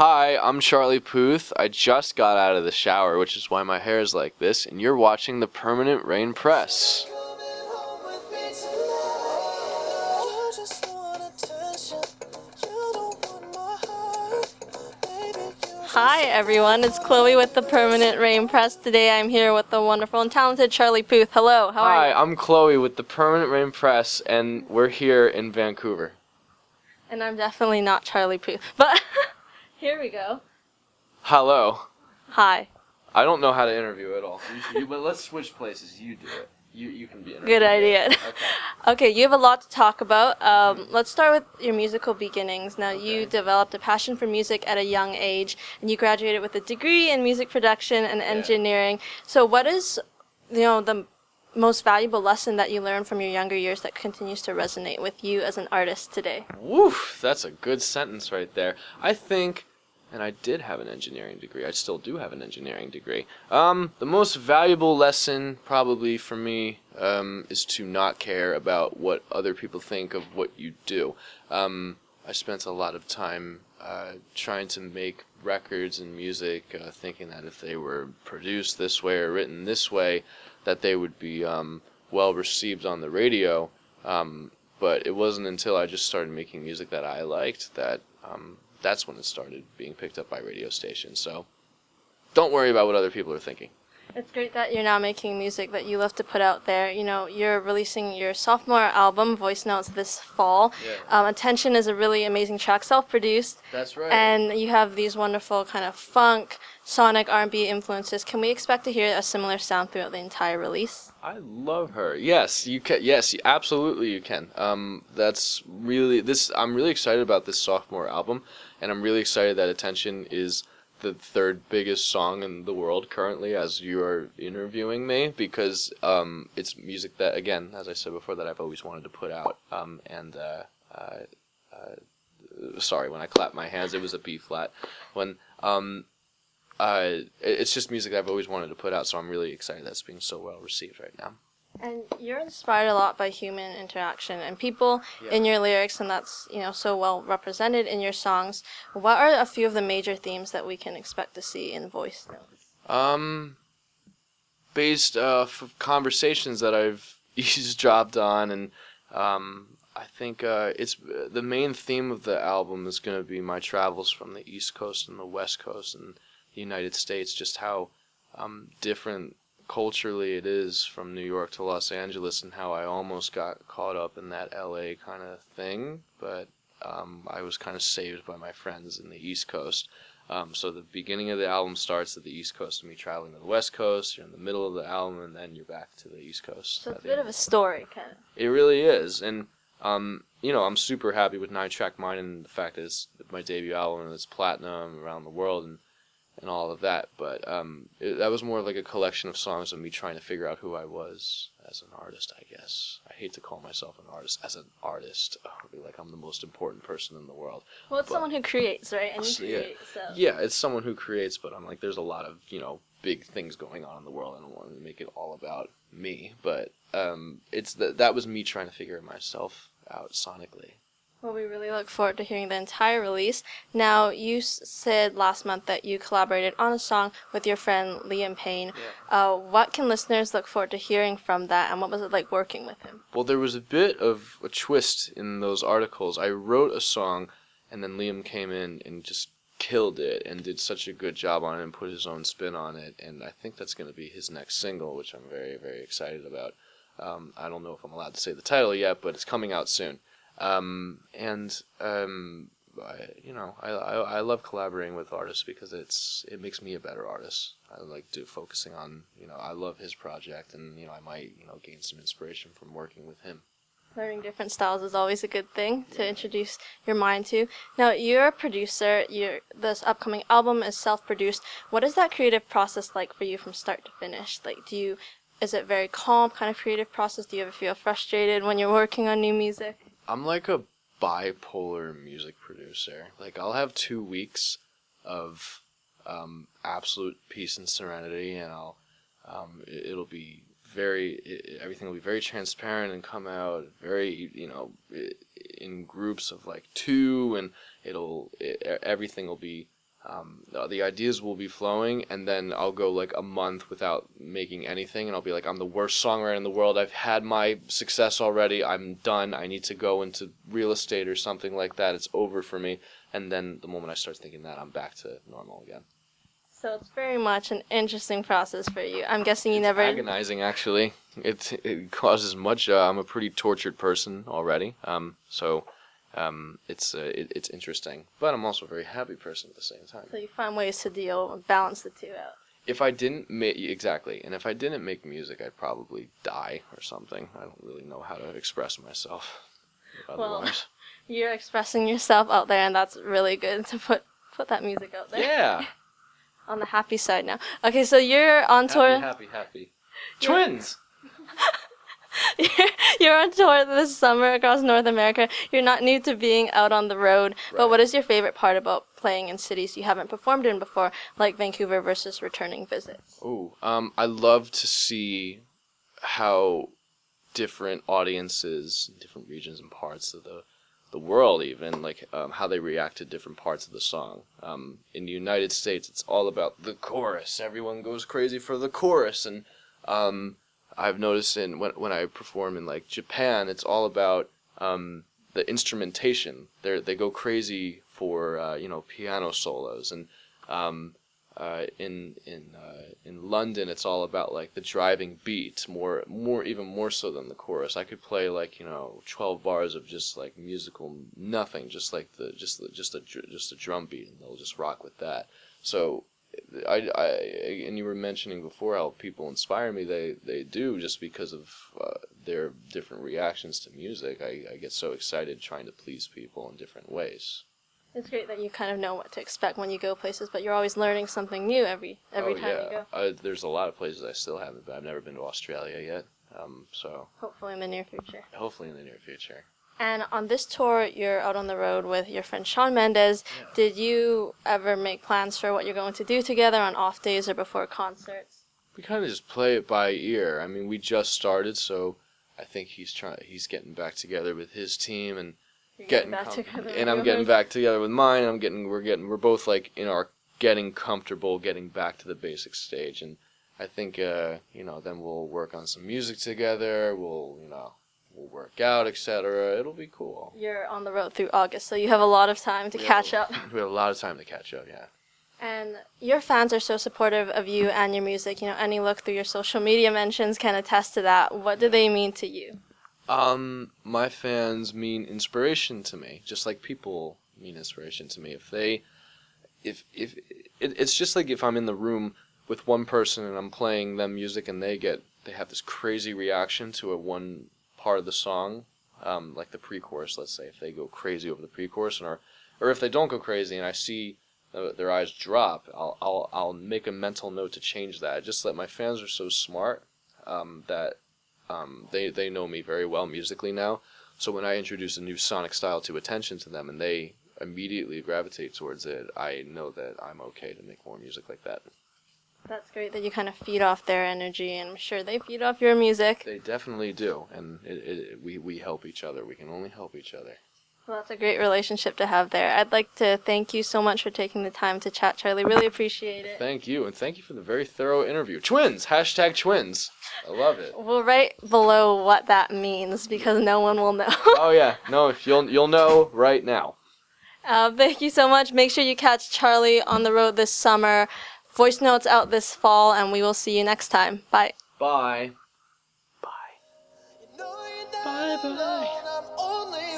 Hi, I'm Charlie Puth. I just got out of the shower, which is why my hair is like this, and you're watching the Permanent Rain Press. Hi everyone, it's Chloe with the Permanent Rain Press. Today I'm here with the wonderful and talented Charlie Puth. Hello, how are you? Hi, I'm Chloe with the Permanent Rain Press, and we're here in Vancouver. And I'm definitely not Charlie Puth, but here we go. Hello. Hi. I don't know how to interview at all, but let's switch places. You do it. You can be interviewed. Good idea. Okay. Okay, you have a lot to talk about. Let's start with your musical beginnings. Now, you developed a passion for music at a young age, and you graduated with a degree in music production and engineering. So what is, the most valuable lesson that you learned from your younger years that continues to resonate with you as an artist today? Woof, that's a good sentence right there. I think, and I did have an engineering degree. I still do have an engineering degree. The most valuable lesson probably for me is to not care about what other people think of what you do. I spent a lot of time trying to make records and music, thinking that if they were produced this way or written this way, that they would be well received on the radio. But it wasn't until I just started making music that I liked that that's when it started being picked up by radio stations. So don't worry about what other people are thinking. It's great that you're now making music that you love to put out there. You're releasing your sophomore album, Voice Notes, this fall. Yeah. Attention is a really amazing track, self-produced. That's right. And you have these wonderful kind of funk, sonic R&B influences. Can we expect to hear a similar sound throughout the entire release? I love her. Yes, you can. Yes, absolutely you can. That's really this. I'm really excited about this sophomore album, and I'm really excited that Attention is the third biggest song in the world currently as you are interviewing me, because it's music that, again, as I said before, that I've always wanted to put out. Sorry, when I clapped my hands, it was a B flat. It's just music that I've always wanted to put out, so I'm really excited that it's being so well received right now. And you're inspired a lot by human interaction and people in your lyrics, and that's, so well represented in your songs. What are a few of the major themes that we can expect to see in Voice Notes? Based off of conversations that I've eavesdropped on, and I think it's the main theme of the album is going to be my travels from the East Coast and the West Coast and the United States, just how different culturally it is from New York to Los Angeles, and how I almost got caught up in that LA kind of thing, but I was kind of saved by my friends in the East Coast. So the beginning of the album starts at the East Coast and me traveling to the West Coast. You're in the middle of the album, and then you're back to the East Coast. So it's a bit of a story, kind of. It really is, and I'm super happy with 9-Track Mind and the fact that it's my debut album and it's platinum around the world and all of that, but that was more of like a collection of songs of me trying to figure out who I was as an artist, I guess. I hate to call myself an artist. As an artist, I'd be like I'm the most important person in the world. Well, it's someone who creates, right? And you create, so. Yeah, it's someone who creates, but I'm like, there's a lot of, big things going on in the world. I don't want to make it all about me, but that was me trying to figure myself out sonically. Well, we really look forward to hearing the entire release. Now, you said last month that you collaborated on a song with your friend Liam Payne. Yeah. What can listeners look forward to hearing from that, and what was it like working with him? Well, there was a bit of a twist in those articles. I wrote a song, and then Liam came in and just killed it and did such a good job on it and put his own spin on it, and I think that's going to be his next single, which I'm very, very excited about. I don't know if I'm allowed to say the title yet, but it's coming out soon. I love collaborating with artists because it makes me a better artist. I like focusing on, I love his project, and, I might, gain some inspiration from working with him. Learning different styles is always a good thing to introduce your mind to. Now, you're a producer. This upcoming album is self-produced. What is that creative process like for you from start to finish? Like, is it very calm kind of creative process? Do you ever feel frustrated when you're working on new music? I'm like a bipolar music producer. Like, I'll have 2 weeks of absolute peace and serenity, and it'll be everything will be very transparent and come out very, in groups of like 2, and everything will be the ideas will be flowing, and then I'll go like a month without making anything, and I'll be like, I'm the worst songwriter in the world. I've had my success already. I'm done. I need to go into real estate or something like that. It's over for me. And then the moment I start thinking that, I'm back to normal again. So it's very much an interesting process for you. I'm guessing you It's never... agonizing, actually. It causes much. I'm a pretty tortured person already. It's interesting, but I'm also a very happy person at the same time. So you find ways to deal and balance the two out. If I didn't make exactly, and if I didn't make music, I'd probably die or something. I don't really know how to express myself. Well, Otherwise, you're expressing yourself out there, and that's really good to put that music out there. yeah. On the happy side now. Okay, so you're on tour. Happy. Twins. You're on tour this summer across North America. You're not new to being out on the road, but what is your favorite part about playing in cities you haven't performed in before, like Vancouver versus returning visits? Ooh, I love to see how different audiences, different regions and parts of the world even, like how they react to different parts of the song. In the United States, it's all about the chorus. Everyone goes crazy for the chorus, and I've noticed when I perform in like Japan, it's all about the instrumentation. They go crazy for piano solos, and in London, it's all about like the driving beat, even more so than the chorus. I could play like 12 bars of just like musical nothing, just like just a drum beat, and they'll just rock with that. So and you were mentioning before how people inspire me. They do, just because of their different reactions to music. I get so excited trying to please people in different ways. It's great that you kind of know what to expect when you go places, but you're always learning something new every time you go. There's a lot of places I still haven't been. I've never been to Australia yet. So hopefully in the near future. Hopefully in the near future. And on this tour, you're out on the road with your friend Shawn Mendes. Yeah. Did you ever make plans for what you're going to do together on off days or before concerts? We kind of just play it by ear. I mean, we just started, so I think he's getting back together with his team, and I'm getting back together with mine. We're both like in our getting comfortable, getting back to the basic stage, and I think then we'll work on some music together. We'll work out, etc. It'll be cool. You're on the road through August, so you have a lot of time to catch up. We have a lot of time to catch up, yeah. And your fans are so supportive of you and your music. Any look through your social media mentions can attest to that. What do they mean to you? My fans mean inspiration to me, just like people mean inspiration to me. If it's just like if I'm in the room with one person and I'm playing them music and they have this crazy reaction to one part of the song, like the pre-chorus, let's say, if they go crazy over the pre-chorus, or if they don't go crazy and I see their eyes drop, I'll make a mental note to change that. Just that my fans are so smart that they know me very well musically now. So when I introduce a new sonic style to attention to them and they immediately gravitate towards it, I know that I'm okay to make more music like that. That's great that you kind of feed off their energy, and I'm sure they feed off your music. They definitely do, and we help each other. We can only help each other. Well, that's a great relationship to have there. I'd like to thank you so much for taking the time to chat, Charlie. Really appreciate it. Thank you, and thank you for the very thorough interview. Twins! #twins. I love it. We'll write below what that means, because no one will know. Oh yeah, no, you'll know right now. Thank you so much. Make sure you catch Charlie on the road this summer. Voice notes out this fall, and we will see you next time. Bye. Bye. Bye. Bye.